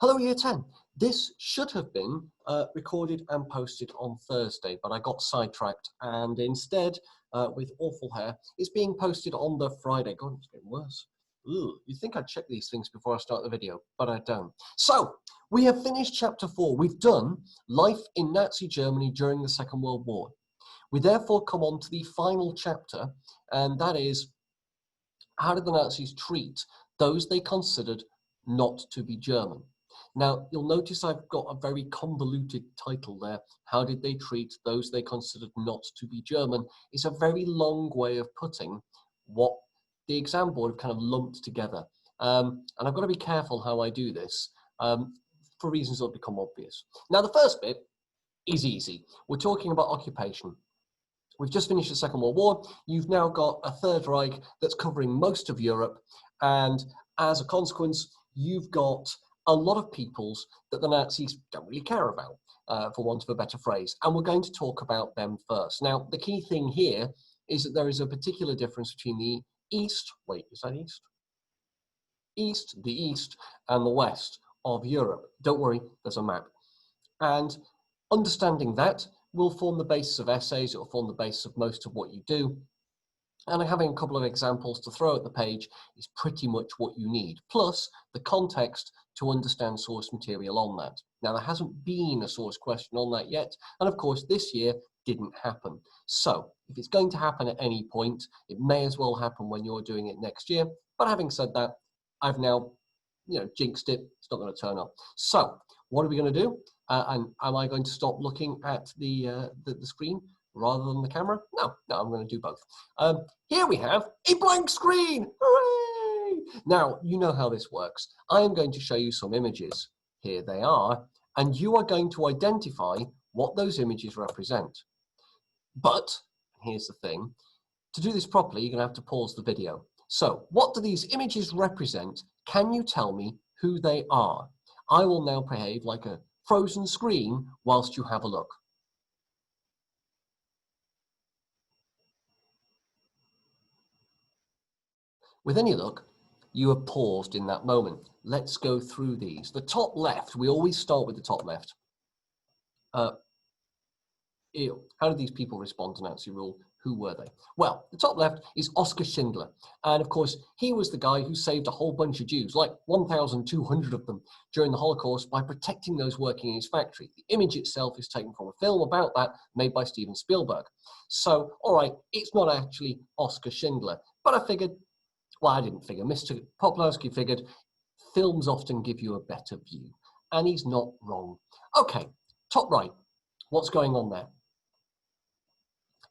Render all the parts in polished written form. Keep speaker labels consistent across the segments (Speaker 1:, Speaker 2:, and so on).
Speaker 1: Hello Year 10. This should have been recorded and posted on Thursday, but I got sidetracked and instead, with awful hair, it's being posted on the Friday. God, it's getting worse. Ooh, you'd think I'd check these things before I start the video, but I don't. So, we have finished chapter 4. We've done life in Nazi Germany during the Second World War. We therefore come on to the final chapter, and that is, how did the Nazis treat those they considered not to be German? Now, you'll notice I've got a very convoluted title there. How did they treat those they considered not to be German? It's a very long way of putting what the exam board have kind of lumped together. And I've got to be careful how I do this for reasons that will become obvious. Now, the first bit is easy. We're talking about occupation. We've just finished the Second World War. You've now got a Third Reich that's covering most of Europe. And as a consequence, you've got a lot of peoples that the Nazis don't really care about, for want of a better phrase. And we're going to talk about them first. Now, the key thing here is that there is a particular difference between the East, wait, is that East? The East and the West of Europe. Don't worry, there's a map. And understanding that will form the basis of essays, it will form the basis of most of what you do. And having a couple of examples to throw at the page is pretty much what you need, plus the context to understand source material on that. Now, there hasn't been a source question on that yet, and of course this year didn't happen. So if it's going to happen at any point, it may as well happen when you're doing it next year. But having said that, I've now jinxed it, it's not going to turn up. So what are we going to do? And am I going to stop looking at the screen rather than the camera? No, I'm going to do both. Here we have a blank screen. Hooray! Now, you know how this works. I am going to show you some images. Here they are. And you are going to identify what those images represent. But, here's the thing, to do this properly, you're going to have to pause the video. So, what do these images represent? Can you tell me who they are? I will now behave like a frozen screen whilst you have a look. With any luck, you have paused in that moment. Let's go through these. The top left, we always start with the top left. How did these people respond to Maxi Rule? Who were they? Well, the top left is Oskar Schindler. And of course, he was the guy who saved a whole bunch of Jews, like 1,200 of them, during the Holocaust by protecting those working in his factory. The image itself is taken from a film about that made by Steven Spielberg. So, all right, it's not actually Oskar Schindler, but I figured, well, I didn't figure, Mr. Poplawski figured films often give you a better view, and he's not wrong. Okay, top right, what's going on there?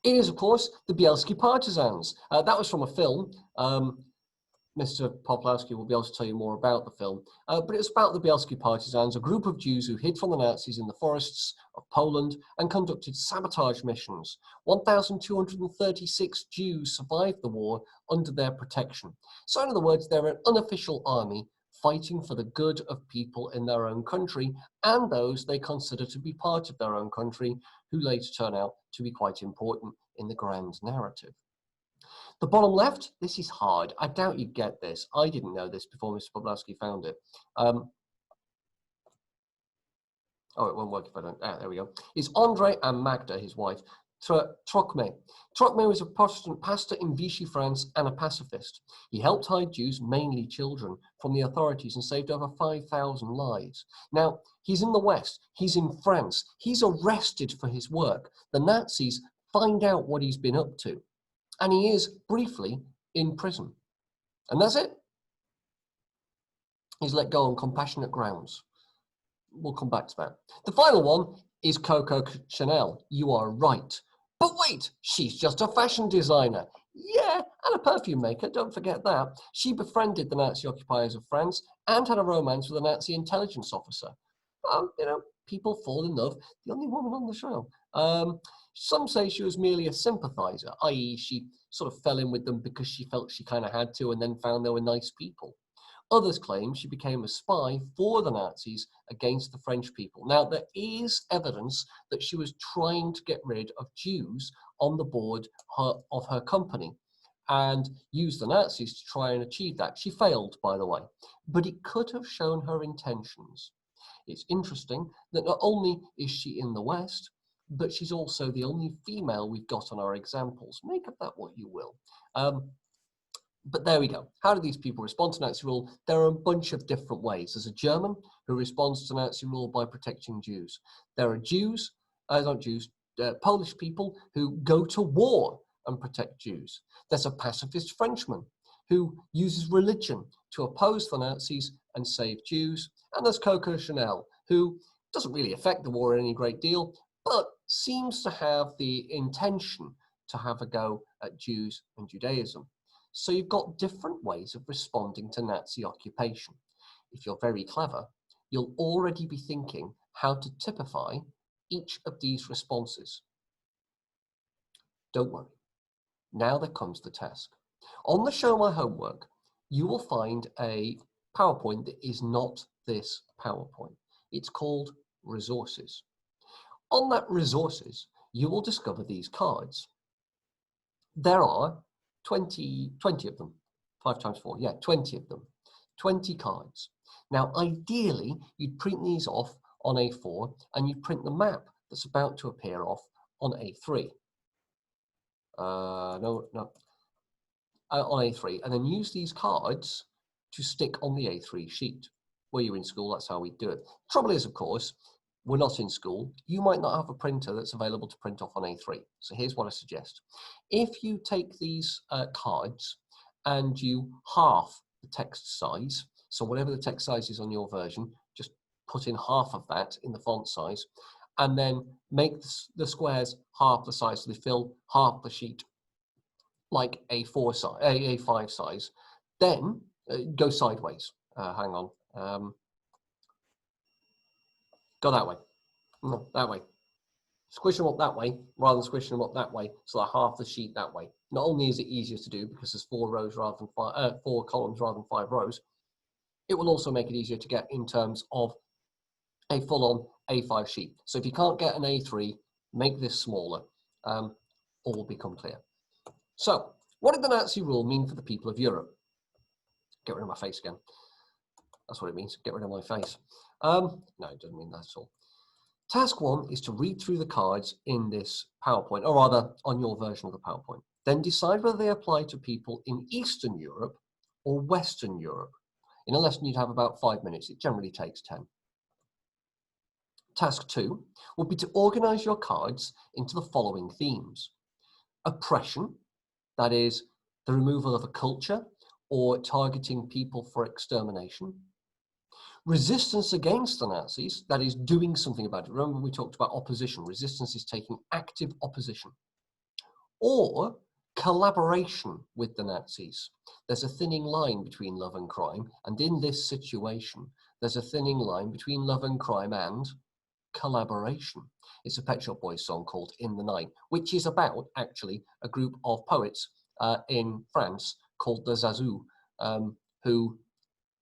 Speaker 1: It is, of course, the Bielski Partisans. That was from a film. Mr. Poplawski will be able to tell you more about the film. But it's about the Bielski Partisans, a group of Jews who hid from the Nazis in the forests of Poland and conducted sabotage missions. 1,236 Jews survived the war under their protection. So in other words, they're an unofficial army fighting for the good of people in their own country and those they consider to be part of their own country, who later turn out to be quite important in the grand narrative. The bottom left, this is hard. I doubt you get this. I didn't know this before Mr. Poplawski found it. Oh, it won't work if I don't. There we go. It's Andre and Magda, his wife, Trocmé. Trocmé was a Protestant pastor in Vichy, France, and a pacifist. He helped hide Jews, mainly children, from the authorities and saved over 5,000 lives. Now, he's in the West. He's in France. He's arrested for his work. The Nazis find out what he's been up to. And he is, briefly, in prison. And that's it. He's let go on compassionate grounds. We'll come back to that. The final one is Coco Chanel. You are right. But wait, she's just a fashion designer. Yeah, and a perfume maker, don't forget that. She befriended the Nazi occupiers of France and had a romance with a Nazi intelligence officer. People fall in love. The only woman on the show. Some say she was merely a sympathizer, i.e. she sort of fell in with them because she felt she kind of had to and then found they were nice people. Others claim she became a spy for the Nazis against the French people. Now, there is evidence that she was trying to get rid of Jews on the board of her company and used the Nazis to try and achieve that. She failed, by the way, but it could have shown her intentions. It's interesting that not only is she in the West, but she's also the only female we've got on our examples. Make of that what you will. But there we go. How do these people respond to Nazi rule? There are a bunch of different ways. There's a German who responds to Nazi rule by protecting Jews. There are Polish people who go to war and protect Jews. There's a pacifist Frenchman who uses religion to oppose the Nazis and save Jews. And there's Coco Chanel, who doesn't really affect the war any great deal, but seems to have the intention to have a go at Jews and Judaism. So you've got different ways of responding to Nazi occupation. If you're very clever, you'll already be thinking how to typify each of these responses. Don't worry. Now there comes the task. On the Show My Homework, you will find a PowerPoint that is not this PowerPoint. It's called Resources. On that Resources, you will discover these cards. There are 20 of them, 5 times 4, yeah, 20 of them, 20 cards. Now, ideally, you'd print these off on A4 and you'd print the map that's about to appear off on A3. On A3, and then use these cards to stick on the A3 sheet. Where you're in school, that's how we do it. Trouble is, of course, we're not in school. You might not have a printer that's available to print off on A3. So here's what I suggest. If you take these cards and you half the text size, so whatever the text size is on your version, just put in half of that in the font size, and then make the squares half the size, so they fill half the sheet, like A4 size, A5 size, then go sideways. Hang on. Go that way. No, that way. Squish them up that way rather than squishing them up that way, so like half the sheet that way. Not only is it easier to do because there's 4 rows rather than 4 columns rather than 5 rows, it will also make it easier to get in terms of a full-on A5 sheet. So if you can't get an A3, make this smaller. All will become clear. So, what did the Nazi rule mean for the people of Europe? Get rid of my face again. That's what it means, get rid of my face. No, it doesn't mean that at all. Task 1 is to read through the cards in this PowerPoint, or rather on your version of the PowerPoint. Then decide whether they apply to people in Eastern Europe or Western Europe. In a lesson you'd have about 5 minutes, it generally takes 10. Task 2 would be to organise your cards into the following themes. Oppression, that is, the removal of a culture or targeting people for extermination. Resistance against the Nazis, that is, doing something about it. Remember we talked about opposition. Resistance is taking active opposition. Or collaboration with the Nazis. There's a thinning line between love and crime, and in this situation, there's a thinning line between love and crime and collaboration. It's a Pet Shop Boys song called In the Night, which is about, actually, a group of poets in France called the Zazou, who,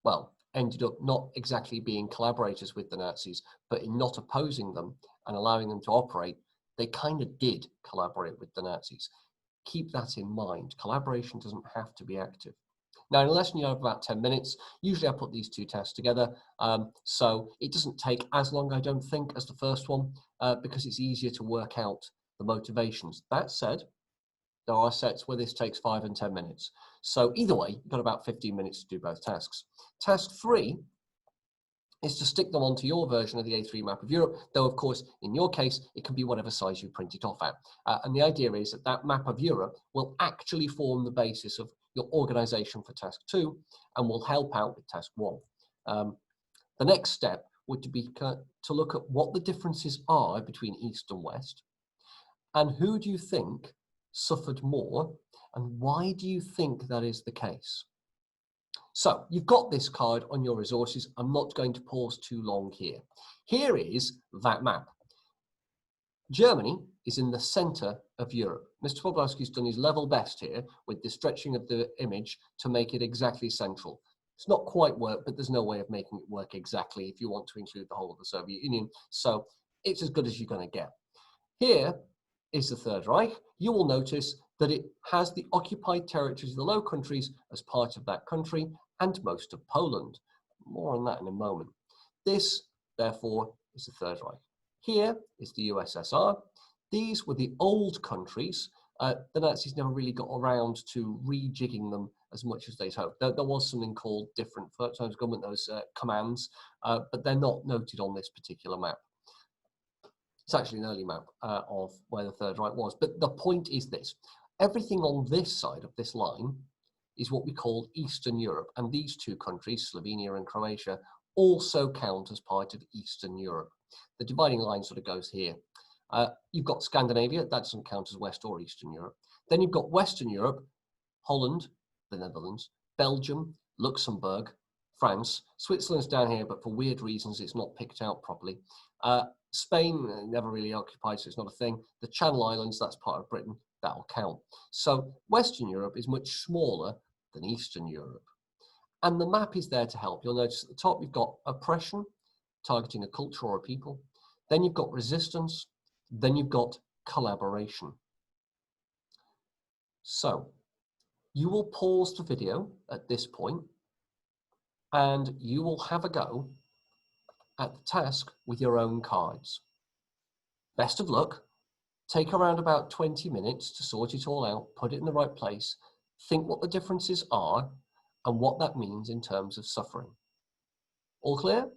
Speaker 1: well, ended up not exactly being collaborators with the Nazis, but in not opposing them and allowing them to operate, they kind of did collaborate with the Nazis. Keep that in mind. Collaboration doesn't have to be active. Now, in a lesson you have about 10 minutes. Usually I put these 2 tests together, so it doesn't take as long, I don't think, as the first one, because it's easier to work out the motivations. That said, there are sets where this takes 5 and 10 minutes. So either way, you've got about 15 minutes to do both tasks. Task 3 is to stick them onto your version of the A3 map of Europe, though of course, in your case, it can be whatever size you print it off at. And the idea is that that map of Europe will actually form the basis of your organisation for task 2 and will help out with task 1. The next step would be to look at what the differences are between East and West, and who do you think suffered more, and why do you think that is the case? So you've got this card on your resources. I'm not going to pause too long here. Here is that map. Germany is in the center of Europe. Mr. Poblowski's done his level best here with the stretching of the image to make it exactly central. It's not quite work, but there's no way of making it work exactly if you want to include the whole of the Soviet Union. So it's as good as you're going to get. Here is the Third Reich. You will notice that it has the occupied territories of the Low Countries as part of that country and most of Poland. More on that in a moment. This therefore is the Third Reich. Here is the USSR. These were the old countries. The Nazis never really got around to rejigging them as much as they'd hoped. There was something called different times government, those commands, but they're not noted on this particular map. It's actually an early map of where the Third Reich was. But the point is this. Everything on this side of this line is what we call Eastern Europe. And these two countries, Slovenia and Croatia, also count as part of Eastern Europe. The dividing line sort of goes here. You've got Scandinavia, that doesn't count as West or Eastern Europe. Then you've got Western Europe, Holland, the Netherlands, Belgium, Luxembourg, France. Switzerland's down here, but for weird reasons, it's not picked out properly. Spain never really occupied, so it's not a thing. The Channel Islands, that's part of Britain, that'll count. So Western Europe is much smaller than Eastern Europe. And the map is there to help. You'll notice at the top, you've got oppression, targeting a culture or a people. Then you've got resistance. Then you've got collaboration. So you will pause the video at this point and you will have a go at the task with your own cards. Best of luck. Take around about 20 minutes to sort it all out, put it in the right place, think what the differences are and what that means in terms of suffering. All clear?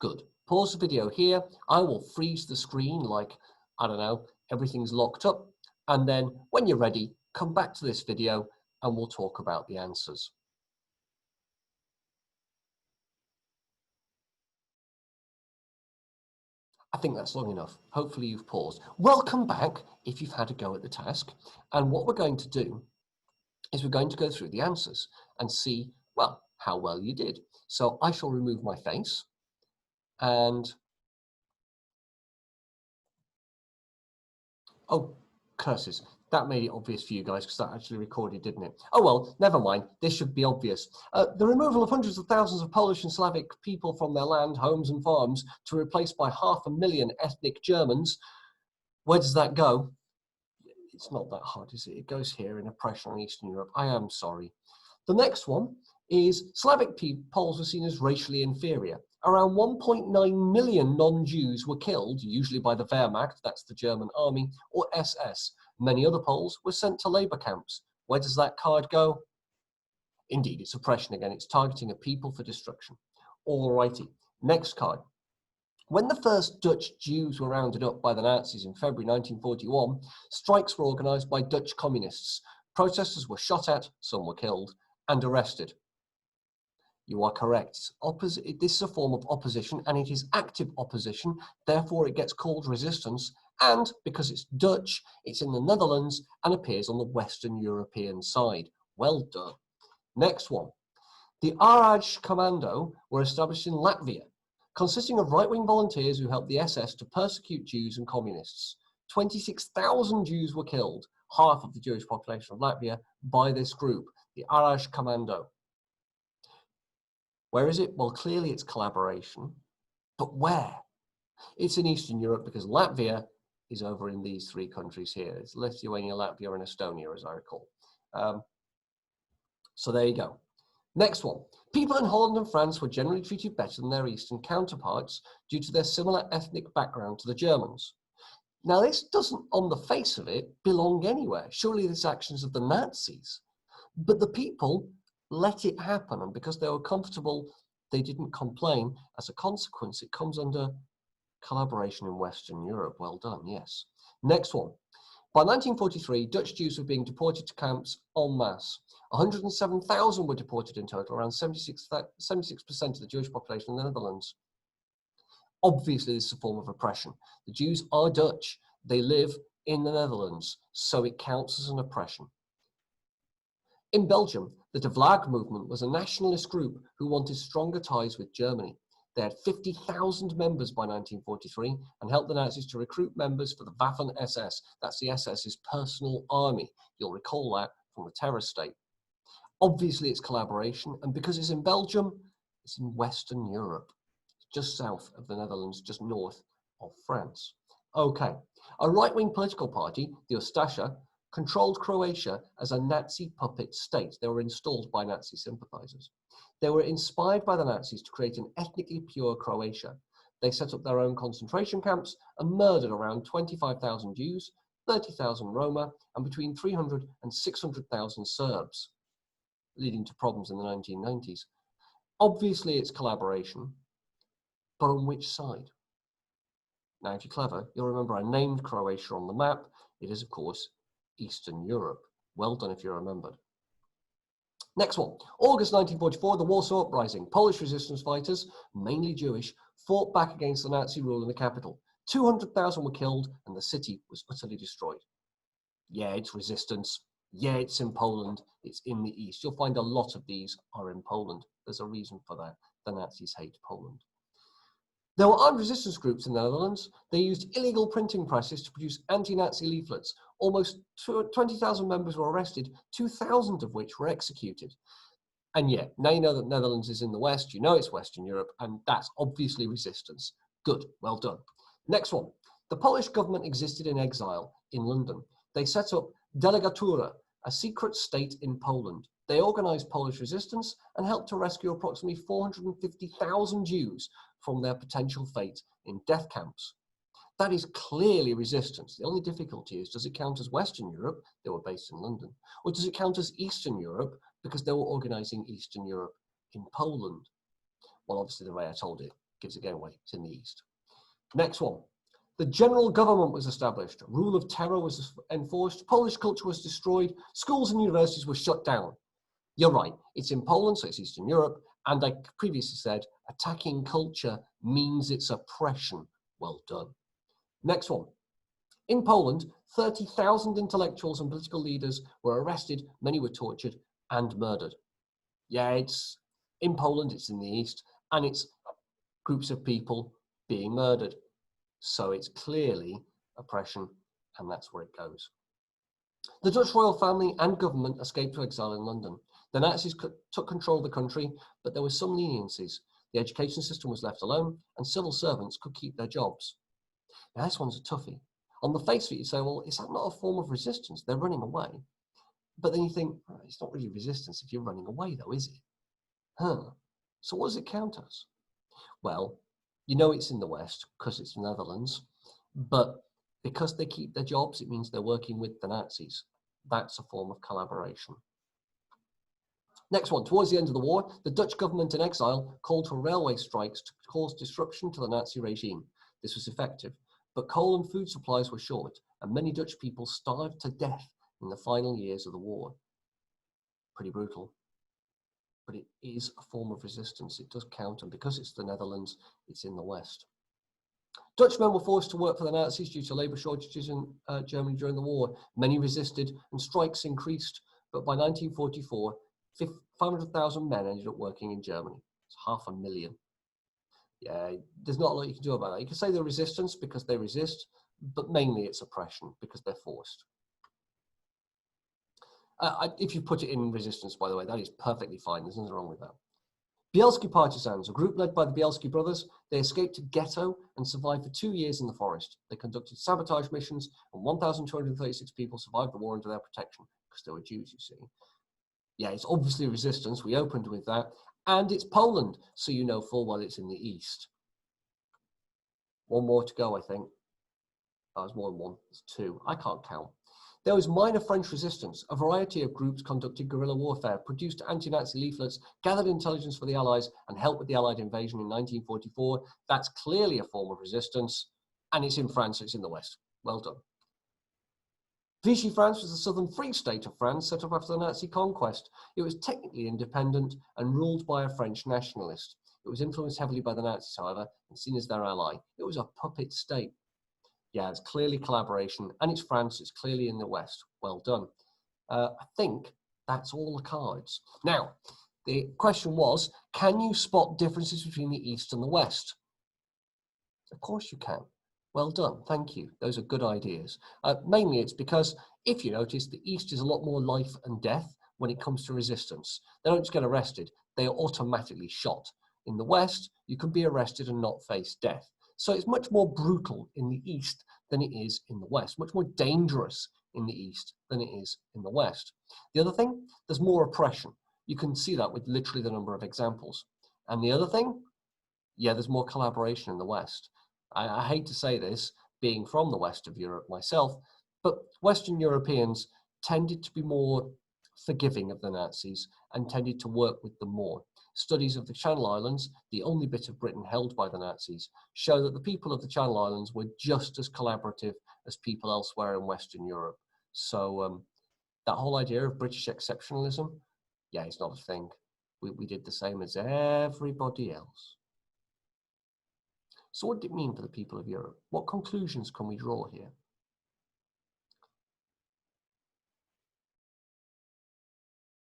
Speaker 1: Good. Pause the video here. I will freeze the screen like, I don't know, everything's locked up. And then when you're ready, come back to this video and we'll talk about the answers. I think that's long enough. Hopefully you've paused. Welcome back if you've had a go at the task. And what we're going to do is we're going to go through the answers and see, well, how well you did. So I shall remove my face and, oh, curses. That made it obvious for you guys because that actually recorded, didn't it? Oh, well, never mind. This should be obvious. The removal of hundreds of thousands of Polish and Slavic people from their land, homes and farms to replace by 500,000 ethnic Germans. Where does that go? It's not that hard, is it? It goes here in oppression in Eastern Europe. I am sorry. The next one is Slavic Poles were seen as racially inferior. Around 1.9 million non-Jews were killed, usually by the Wehrmacht, that's the German army, or SS. Many other Poles were sent to labour camps. Where does that card go? Indeed, it's oppression again. It's targeting a people for destruction. Alrighty, next card. When the first Dutch Jews were rounded up by the Nazis in February 1941, strikes were organised by Dutch communists. Protesters were shot at, some were killed, and arrested. You are correct. This is a form of opposition, and it is active opposition. Therefore, it gets called resistance. And because it's Dutch, it's in the Netherlands and appears on the Western European side. Well done. Next one. The Araj Commando were established in Latvia, consisting of right-wing volunteers who helped the SS to persecute Jews and communists. 26,000 Jews were killed, half of the Jewish population of Latvia, by this group, the Araj Commando. Where is it? Well, clearly it's collaboration, but where? It's in Eastern Europe because Latvia is over in these three countries here. It's Lithuania, Latvia, and Estonia, as I recall. So there you go. Next one. People in Holland and France were generally treated better than their Eastern counterparts due to their similar ethnic background to the Germans. Now, this doesn't, on the face of it, belong anywhere. Surely this actions of the Nazis. But the people let it happen, and because they were comfortable, they didn't complain. As a consequence, it comes under collaboration in Western Europe. Well done, yes. Next one. By 1943, Dutch Jews were being deported to camps en masse. 107,000 were deported in total, around 76% of the Jewish population in the Netherlands. Obviously, this is a form of oppression. The Jews are Dutch. They live in the Netherlands, so it counts as an oppression. In Belgium, the De Vlaag movement was a nationalist group who wanted stronger ties with Germany. They had 50,000 members by 1943 and helped the Nazis to recruit members for the Waffen-SS. That's the SS's personal army. You'll recall that from the terror state. Obviously, it's collaboration, and because it's in Belgium, it's in Western Europe, just south of the Netherlands, just north of France. Okay, a right-wing political party, the Ustasha, controlled Croatia as a Nazi puppet state. They were installed by Nazi sympathizers. They were inspired by the Nazis to create an ethnically pure Croatia. They set up their own concentration camps and murdered around 25,000 Jews, 30,000 Roma, and between 300 and 600,000 Serbs, leading to problems in the 1990s. Obviously, it's collaboration, but on which side? Now, if you're clever, you'll remember I named Croatia on the map. It is, of course, Eastern Europe. Well done if you remembered. Next one. August 1944, the Warsaw Uprising. Polish resistance fighters, mainly Jewish, fought back against the Nazi rule in the capital. 200,000 were killed and the city was utterly destroyed. Yeah, it's resistance. Yeah, it's in Poland. It's in the east. You'll find a lot of these are in Poland. There's a reason for that. The Nazis hate Poland. There were armed resistance groups in the Netherlands. They used illegal printing presses to produce anti-Nazi leaflets. Almost 20,000 members were arrested, 2,000 of which were executed. And yeah, now you know that Netherlands is in the West, you know it's Western Europe, and that's obviously resistance. Good, well done. Next one. The Polish government existed in exile in London. They set up Delegatura, a secret state in Poland. They organized Polish resistance and helped to rescue approximately 450,000 Jews from their potential fate in death camps. That is clearly resistance. The only difficulty is, does it count as Western Europe? They were based in London. Or does it count as Eastern Europe because they were organizing Eastern Europe in Poland? Well, obviously the way I told it gives it away. It's in the East. Next one. The general government was established. Rule of terror was enforced. Polish culture was destroyed. Schools and universities were shut down. You're right. It's in Poland, so it's Eastern Europe. And I previously said, attacking culture means it's oppression. Well done. Next one. In Poland, 30,000 intellectuals and political leaders were arrested. Many were tortured and murdered. Yeah, it's in Poland, it's in the East, and it's groups of people being murdered. So it's clearly oppression, and that's where it goes. The Dutch royal family and government escaped to exile in London. The Nazis took control of the country, but there were some leniencies. The education system was left alone, and civil servants could keep their jobs. Now, this one's a toughie. On the face of it, you say, well, is that not a form of resistance? They're running away. But then you think, oh, it's not really resistance if you're running away, though, is it? So what does it count as? Well, you know it's in the West because it's the Netherlands, but because they keep their jobs, it means they're working with the Nazis. That's a form of collaboration. Next one, towards the end of the war, the Dutch government in exile called for railway strikes to cause disruption to the Nazi regime. This was effective, but coal and food supplies were short, and many Dutch people starved to death in the final years of the war. Pretty brutal, but it is a form of resistance. It does count, and because it's the Netherlands, it's in the West. Dutch men were forced to work for the Nazis due to labour shortages in Germany during the war. Many resisted, and strikes increased, but by 1944, 500,000 men ended up working in Germany. It's 500,000. Yeah, there's not a lot you can do about that. You can say they're resistance because they resist, but mainly it's oppression because they're forced. If you put it in resistance, by the way, that is perfectly fine. There's nothing wrong with that. Bielski partisans, a group led by the Bielski brothers, they escaped to ghetto and survived for 2 years in the forest. They conducted sabotage missions, and 1,236 people survived the war under their protection because they were Jews, you see. Yeah, it's obviously resistance. We opened with that. And it's Poland, so you know full well it's in the East. One more to go, I think. That was more than one. It's two. I can't count. There was minor French resistance. A variety of groups conducted guerrilla warfare, produced anti-Nazi leaflets, gathered intelligence for the Allies, and helped with the Allied invasion in 1944. That's clearly a form of resistance, and it's in France, so it's in the West. Well done. Vichy France was the southern free state of France set up after the Nazi conquest. It was technically independent and ruled by a French nationalist. It was influenced heavily by the Nazis, however, and seen as their ally. It was a puppet state. Yeah, it's clearly collaboration, and it's France, it's clearly in the West. Well done. I think that's all the cards. Now, the question was, can you spot differences between the East and the West? Of course you can. Well done, thank you. Those are good ideas. Mainly it's because, if you notice, the East is a lot more life and death when it comes to resistance. They don't just get arrested, they are automatically shot. In the West, you can be arrested and not face death. So it's much more brutal in the East than it is in the West, much more dangerous in the East than it is in the West. The other thing, there's more oppression. You can see that with literally the number of examples. And the other thing, Yeah, there's more collaboration in the West. I hate to say this, being from the west of Europe myself, but Western Europeans tended to be more forgiving of the Nazis and tended to work with them more. Studies of the Channel Islands, the only bit of Britain held by the Nazis, show that the people of the Channel Islands were just as collaborative as people elsewhere in Western Europe. So that whole idea of British exceptionalism, yeah, it's not a thing. We did the same as everybody else. So what did it mean for the people of Europe? What conclusions can we draw here?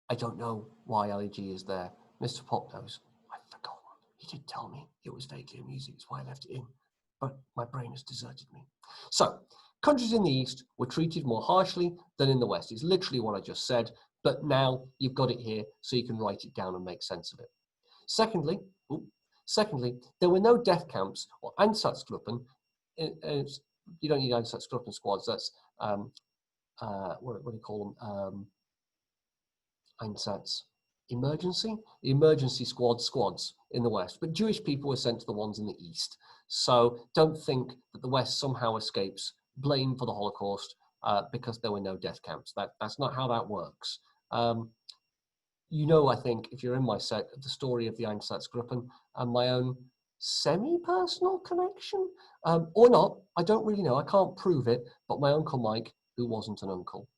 Speaker 1: I don't know why LEG is there. Mr. Pop knows. I've forgotten. He did tell me it was vaguely amusing. That's why I left it in. But my brain has deserted me. So, countries in the East were treated more harshly than in the West. It's literally what I just said. But now you've got it here so you can write it down and make sense of it. Secondly, there were no death camps or Einsatzgruppen. You don't need Einsatzgruppen squads. That's, what do you call them? Einsatz. Emergency squads in the West. But Jewish people were sent to the ones in the East. So don't think that the West somehow escapes blame for the Holocaust because there were no death camps. That's not how that works. You know, I think, if you're in my set, the story of the Einsatzgruppen and my own semi-personal connection, or not, I don't really know, I can't prove it, but my Uncle Mike, who wasn't an uncle.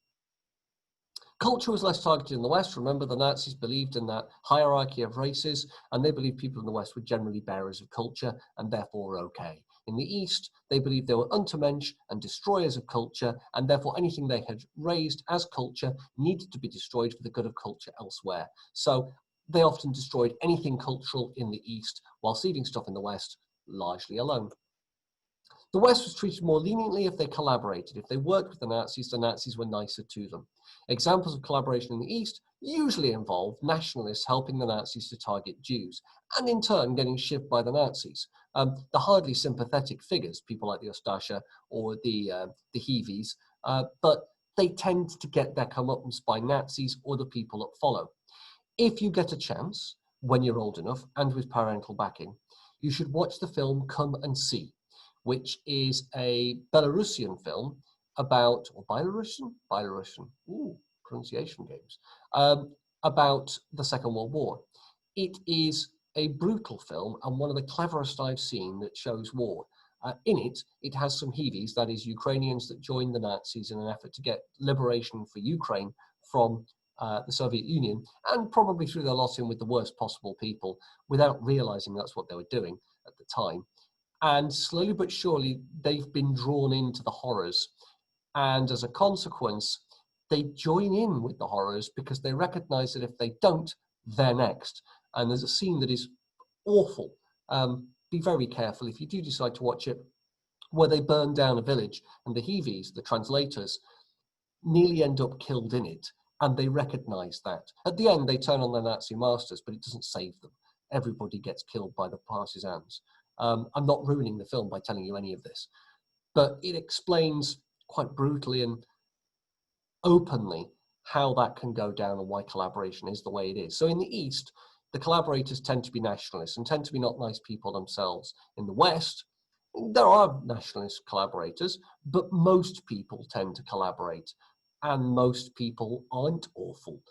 Speaker 1: Culture was less targeted in the West. Remember, the Nazis believed in that hierarchy of races, and they believed people in the West were generally bearers of culture and therefore were okay. In the East, they believed they were Untermensch and destroyers of culture, and therefore anything they had raised as culture needed to be destroyed for the good of culture elsewhere. So they often destroyed anything cultural in the East while leaving stuff in the West largely alone. The West was treated more leniently if they collaborated. If they worked with the Nazis were nicer to them. Examples of collaboration in the East usually involved nationalists helping the Nazis to target Jews, and in turn getting shivved by the Nazis. The hardly sympathetic figures, people like the Ustasha or the Heavies, but they tend to get their comeuppance by Nazis or the people that follow. If you get a chance, when you're old enough and with parental backing, you should watch the film Come and See, which is a Belarusian film about, or Belarusian, ooh, pronunciation games, about the Second World War. It is a brutal film and one of the cleverest I've seen that shows war. In it, it has some Heavies, that is Ukrainians that joined the Nazis in an effort to get liberation for Ukraine from the Soviet Union, and probably threw their lot in with the worst possible people without realizing that's what they were doing at the time. And slowly but surely, they've been drawn into the horrors. And as a consequence, they join in with the horrors because they recognize that if they don't, they're next. And there's a scene that is awful. Be very careful if you do decide to watch it, where they burn down a village and the Heavies, the translators, nearly end up killed in it. And they recognize that. At the end, they turn on their Nazi masters, but it doesn't save them. Everybody gets killed by the partisans. I'm not ruining the film by telling you any of this, but it explains quite brutally and openly how that can go down and why collaboration is the way it is. So in the East, the collaborators tend to be nationalists and tend to be not nice people themselves. In the West, there are nationalist collaborators, but most people tend to collaborate, and most people aren't awful.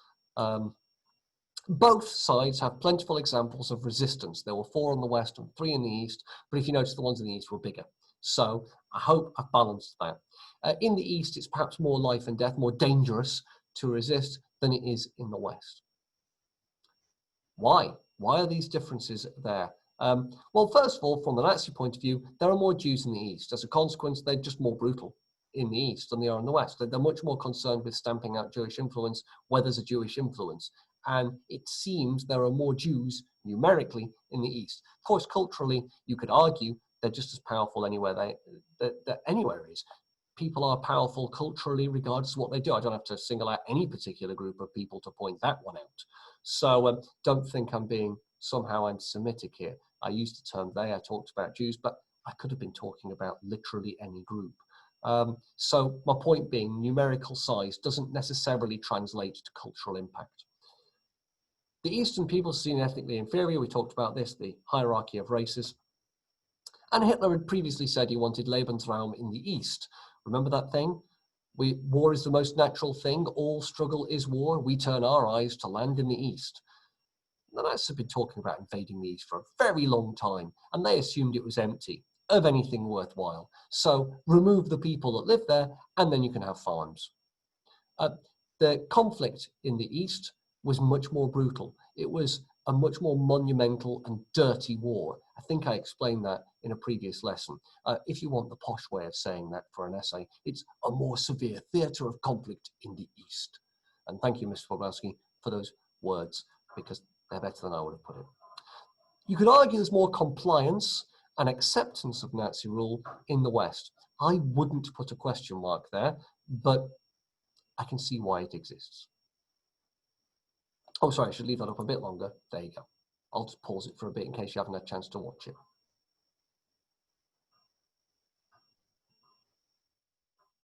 Speaker 1: Both sides have plentiful examples of resistance. There were 4 in the West and 3 in the East, but if you notice, the ones in the East were bigger. So I hope I've balanced that. In the East, it's perhaps more life and death, more dangerous to resist than it is in the West. Why? Why are these differences there? Well, first of all, from the Nazi point of view, there are more Jews in the East. As a consequence, they're just more brutal in the East than they are in the West. They're much more concerned with stamping out Jewish influence where there's a Jewish influence. And it seems there are more Jews numerically in the East. Of course, culturally, you could argue they're just as powerful anywhere anywhere is. People are powerful culturally regardless of what they do. I don't have to single out any particular group of people to point that one out. So don't think I'm being somehow anti-Semitic here. I used the term they, I talked about Jews, but I could have been talking about literally any group. So my point being, numerical size doesn't necessarily translate to cultural impact. The Eastern peoples seen ethnically inferior. We talked about this, the hierarchy of races. And Hitler had previously said he wanted Lebensraum in the East. Remember that thing? War is the most natural thing. All struggle is war. We turn our eyes to land in the East. The Nazis have been talking about invading the East for a very long time, and they assumed it was empty of anything worthwhile. So remove the people that live there, and then you can have farms. The conflict in the East was much more brutal. It was a much more monumental and dirty war. I think I explained that in a previous lesson. If you want the posh way of saying that for an essay, it's a more severe theatre of conflict in the East. And thank you, Mr. Bobrowski, for those words, because they're better than I would have put it. You could argue there's more compliance and acceptance of Nazi rule in the West. I wouldn't put a question mark there, but I can see why it exists. Oh, sorry, I should leave that up a bit longer. There you go. I'll just pause it for a bit in case you haven't had a chance to watch it.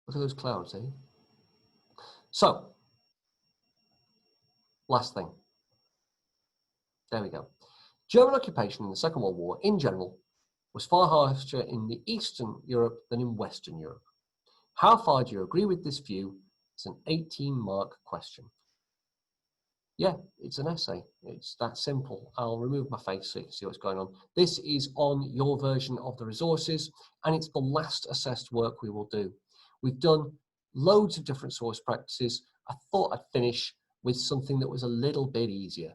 Speaker 1: Look at those clouds, eh? So, last thing. There we go. German occupation in the Second World War, in general, was far harsher in the Eastern Europe than in Western Europe. How far do you agree with this view? It's an 18-mark question. Yeah, it's an essay. It's that simple. I'll remove my face so you can see what's going on. This is on your version of the resources, and it's the last assessed work we will do. We've done loads of different source practices. I thought I'd finish with something that was a little bit easier,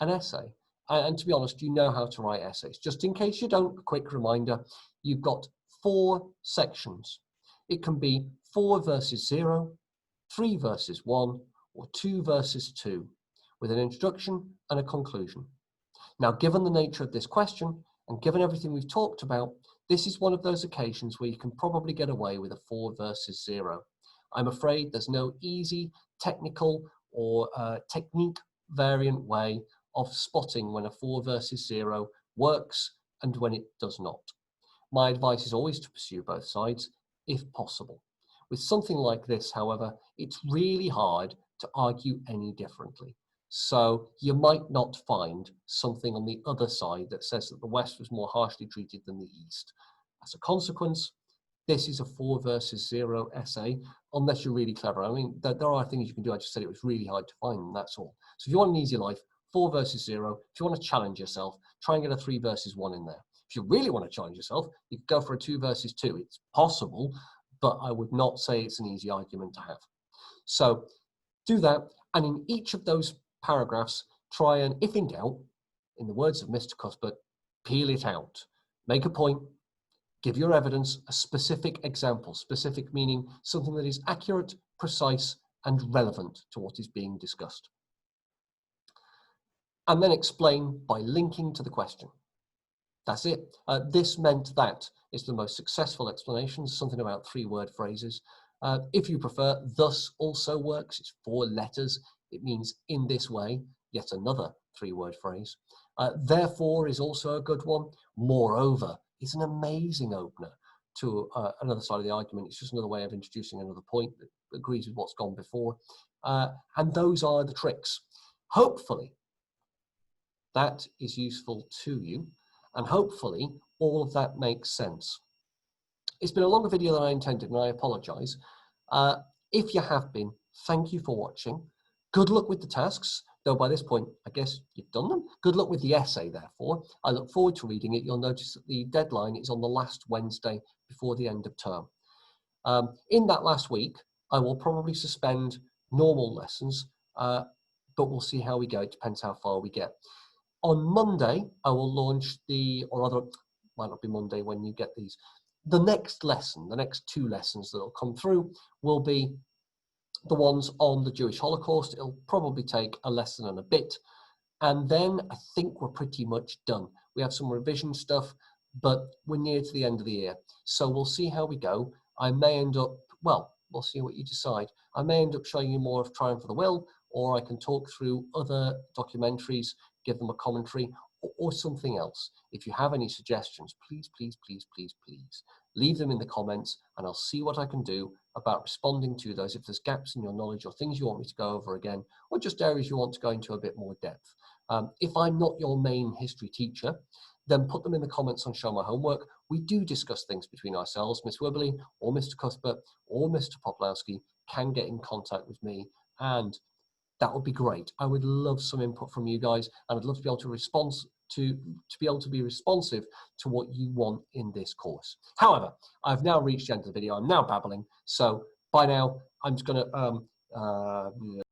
Speaker 1: an essay. And to be honest, you know how to write essays. Just in case you don't, a quick reminder, you've got 4 sections. It can be 4 verses 0, 3 verses 1, or 2 verses 2. With an introduction and a conclusion. Now, given the nature of this question, and given everything we've talked about, this is one of those occasions where you can probably get away with a 4 verses 0. I'm afraid there's no easy, technical, or technique variant way of spotting when a 4 verses 0 works and when it does not. My advice is always to pursue both sides, if possible. With something like this, however, it's really hard to argue any differently. So you might not find something on the other side that says that the West was more harshly treated than the East. As a consequence, this is a 4 versus 0 essay, unless you're really clever. I mean, there are things you can do. I just said it was really hard to find, and that's all. So if you want an easy life, 4 versus 0. If you want to challenge yourself, try and get a 3 versus 1 in there. If you really want to challenge yourself, you can go for a 2 versus 2. It's possible, but I would not say it's an easy argument to have. So do that, and in each of those paragraphs, try and, if in doubt, in the words of Mr. Cuthbert, peel it out. Make a point, give your evidence a specific example, specific meaning something that is accurate, precise, and relevant to what is being discussed. And then explain by linking to the question. That's it. This meant that is the most successful explanation, something about 3-word phrases. If you prefer, thus also works. It's 4 letters. It means in this way, yet another 3-word phrase. Therefore is also a good one. Moreover is an amazing opener to another side of the argument. It's just another way of introducing another point that agrees with what's gone before. And those are the tricks. Hopefully, that is useful to you. And hopefully, all of that makes sense. It's been a longer video than I intended, and I apologize. If you have been, thank you for watching. Good luck with the tasks, though by this point, I guess you've done them. Good luck with the essay, therefore. I look forward to reading it. You'll notice that the deadline is on the last Wednesday before the end of term. In that last week, I will probably suspend normal lessons, but we'll see how we go. It depends how far we get. On Monday, I will launch or rather, might not be Monday when you get these. The next lesson, the next 2 lessons that will come through will be the ones on the Jewish Holocaust. It'll probably take a lesson and a bit. And then I think we're pretty much done. We have some revision stuff, but we're near to the end of the year. So we'll see how we go. I may end up, well, we'll see what you decide. I may end up showing you more of Triumph of the Will, or I can talk through other documentaries, give them a commentary, or something else. If you have any suggestions, please, please, please, please, please, leave them in the comments, and I'll see what I can do about responding to those. If there's gaps in your knowledge or things you want me to go over again, or just areas you want to go into a bit more depth. If I'm not your main history teacher, then put them in the comments on Show My Homework. We do discuss things between ourselves. Miss Wibberley or Mr. Cuthbert or Mr. Poplowski can get in contact with me, and that would be great. I would love some input from you guys, and I'd love to be able to respond to be able to be responsive to what you want in this course. However, I've now reached the end of the video. I'm now babbling. So by now, I'm just going to